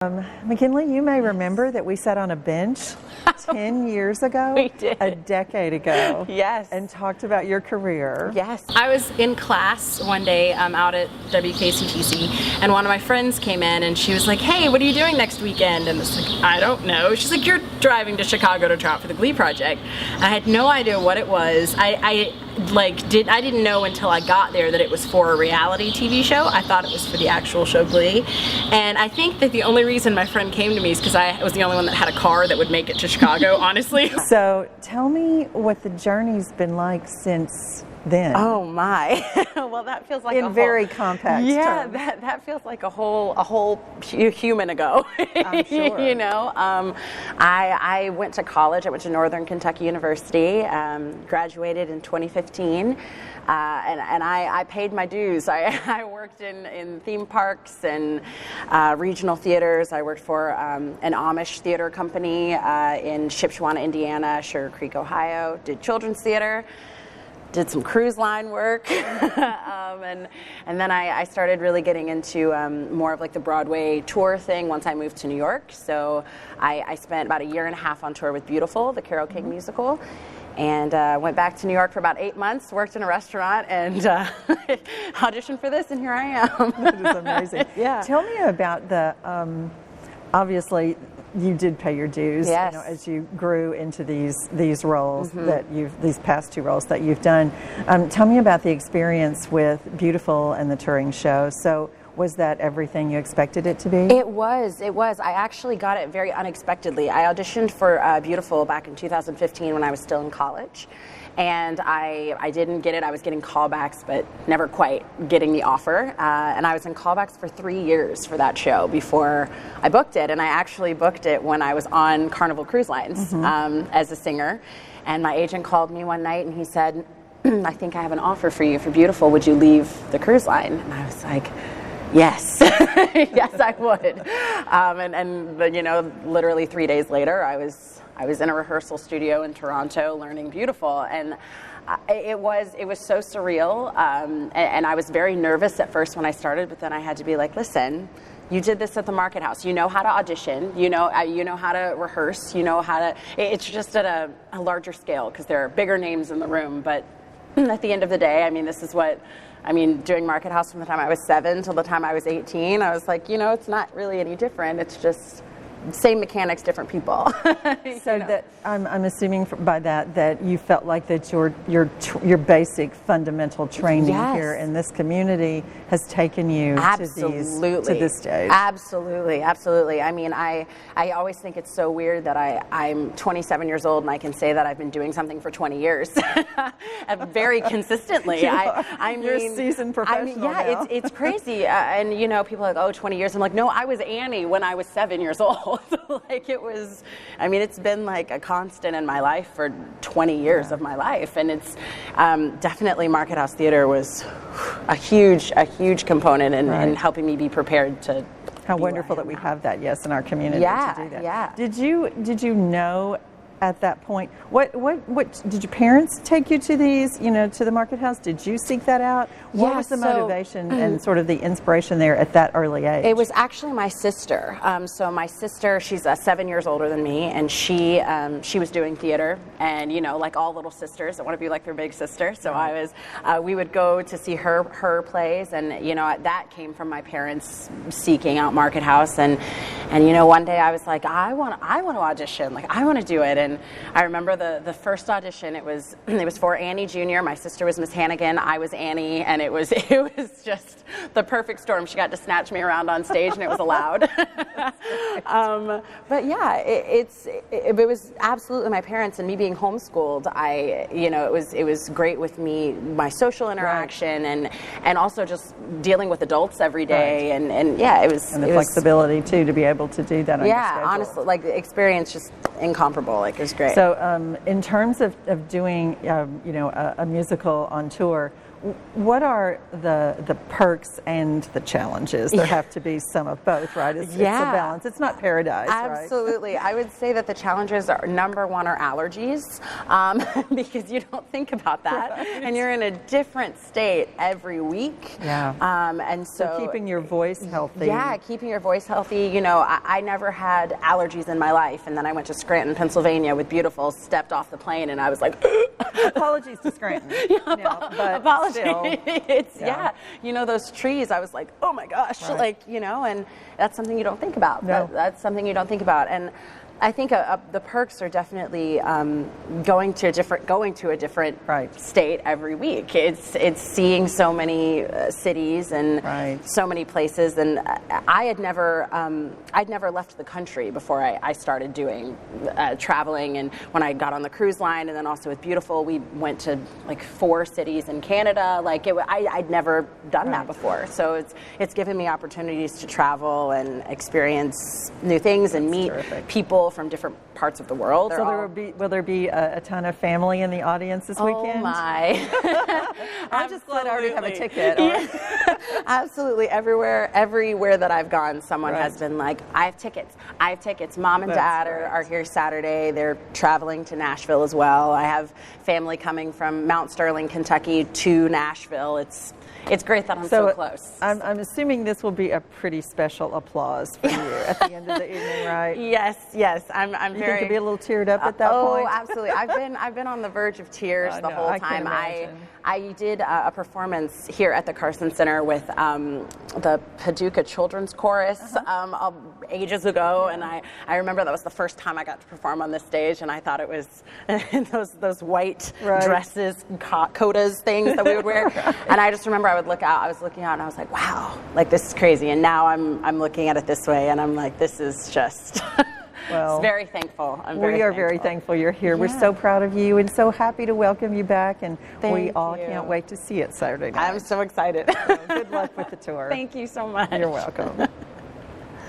McKynleigh, you may remember that we sat on a bench 10 years ago, We did. a decade ago, Yes. and talked about your career. Yes. I was in class one day out at WKCTC, and one of my friends came in and she was like, "Hey, what are you doing next weekend?" And I was like, "I don't know." She's like, "You're driving to Chicago to try out for the Glee project." I had no idea what it was. I didn't know until I got there that it was for a reality TV show. I thought it was for the actual show Glee. And I think that the only reason my friend came to me is because I was the only one that had a car that would make it to Chicago, honestly. So tell me what the journey's been like since then. Oh my. Well, that feels like in very compact terms. that feels like a whole human ago. I'm sure. You know, I went to college. I went to Northern Kentucky University, graduated in 2015, and I paid my dues. I worked in theme parks and regional theaters. I worked for an Amish theater company in Shipshewana, Indiana, Sugar Creek, Ohio. Did children's theater. Did some cruise line work, and then I started really getting into more of like the Broadway tour thing once I moved to New York. So I spent about a year and a half on tour with Beautiful, the Carole King musical, and went back to New York for about 8 months, worked in a restaurant, and auditioned for this, and here I am. That is amazing. Yeah. Tell me about the, obviously, you did pay your dues, yes. You know, as you grew into these roles that these past two roles that you've done. Tell me about the experience with Beautiful and the touring show. So was that everything you expected it to be? It was. I actually got it very unexpectedly. I auditioned for Beautiful back in 2015 when I was still in college. And I didn't get it. I was getting callbacks, but never quite getting the offer. And I was in callbacks for 3 years for that show before I booked it. And I actually booked it when I was on Carnival Cruise Lines as a singer. And my agent called me one night and he said, "I think I have an offer for you for Beautiful. Would you leave the cruise line?" And I was like, yes, yes, I would. And you know, literally 3 days later, I was in a rehearsal studio in Toronto learning Beautiful, and it was so surreal. And I was very nervous at first when I started, but then I had to be like, listen, you did this at the Market House. You know how to audition. You know how to rehearse. You know how to. It's just at a larger scale because there are bigger names in the room, but at the end of the day, I mean, this is what. I mean, doing Market House from the time I was 7 till the time I was 18, I was like, you know, it's not really any different. It's just same mechanics, different people. So you know. That I'm assuming by that you felt like that your basic fundamental training yes. here in this community has taken you to this stage. Absolutely, absolutely. I mean, I always think it's so weird that I'm 27 years old and I can say that I've been doing something for 20 years, very consistently. You're a seasoned professional. I mean, yeah, now. it's crazy. And you know, people are like, oh, 20 years. I'm like, no, I was Annie when I was 7 years old. Like it was, I mean, it's been like a constant in my life for 20 years of my life. And it's definitely Market House Theater was a huge component in helping me be prepared to How wonderful that we have that, yes, in our community to do that. Yeah. Did you know at that point, what did your parents take you to these, you know, to the Market House? Did you seek that out? What was the motivation and sort of the inspiration there at that early age? It was actually my sister. So my sister, she's 7 years older than me, and she was doing theater, and you know, like all little sisters, that want to be like their big sister. So we would go to see her plays, and you know, that came from my parents seeking out Market House, and you know, one day I was like, I want to audition, like I want to do it. And I remember the first audition. It was for Annie Jr. My sister was Miss Hannigan. I was Annie, and it was just the perfect storm. She got to snatch me around on stage, and it was allowed. But yeah, it was absolutely my parents and me being homeschooled. It was great with me, my social interaction, and also just dealing with adults every day, and yeah, it was the flexibility too to be able to do that on your schedule. Yeah, honestly, like the experience just incomparable. Like it was great. So in terms of doing a musical on tour, What are the perks and the challenges? There have to be some of both, right? It's a balance. It's not paradise, Absolutely. right? I would say that the challenges are, number one, are allergies, because you don't think about that. Right. And you're in a different state every week. Yeah. And so keeping your voice healthy. Yeah, keeping your voice healthy. You know, I never had allergies in my life, and then I went to Scranton, Pennsylvania with Beautiful, stepped off the plane, and I was like, apologies to Scranton. But apologies. Still, it's you know, those trees, I was like, oh my gosh, like, you know, and that's something you don't think about. No. That's something you don't think about. And I think the perks are definitely going to a different state every week. It's seeing so many cities and so many places, and I'd never left the country before I started doing traveling. And when I got on the cruise line, and then also with Beautiful, we went to like 4 cities in Canada. Like I'd never done that before, so it's given me opportunities to travel and experience new things and meet people from different parts of the world. So will there be a ton of family in the audience this weekend? Oh my! I'm just glad I already have a ticket. Absolutely, everywhere that I've gone, someone has been like, I have tickets. Mom and Dad are here Saturday. They're traveling to Nashville as well. I have family coming from Mount Sterling, Kentucky to Nashville. It's great that I'm so close. I'm assuming this will be a pretty special applause for you at the end of the evening, right? Yes. I'm you very. think you'll be a little teared up at that point? Oh, absolutely. I've been on the verge of tears the whole time. I did a performance here at the Carson Center with the Paducah Children's Chorus ages ago, and I remember that was the first time I got to perform on this stage, and I thought it was those white dresses, cotas things that we would wear, and I just remember I was looking out, and I was like, wow, like this is crazy. And now I'm looking at it this way, and I'm like, this is just. Well, it's very thankful. We are very thankful you're here. We're so proud of you and so happy to welcome you back, and we all can't wait to see it Saturday night. I'm so excited. So good luck with the tour. Thank you so much. You're welcome.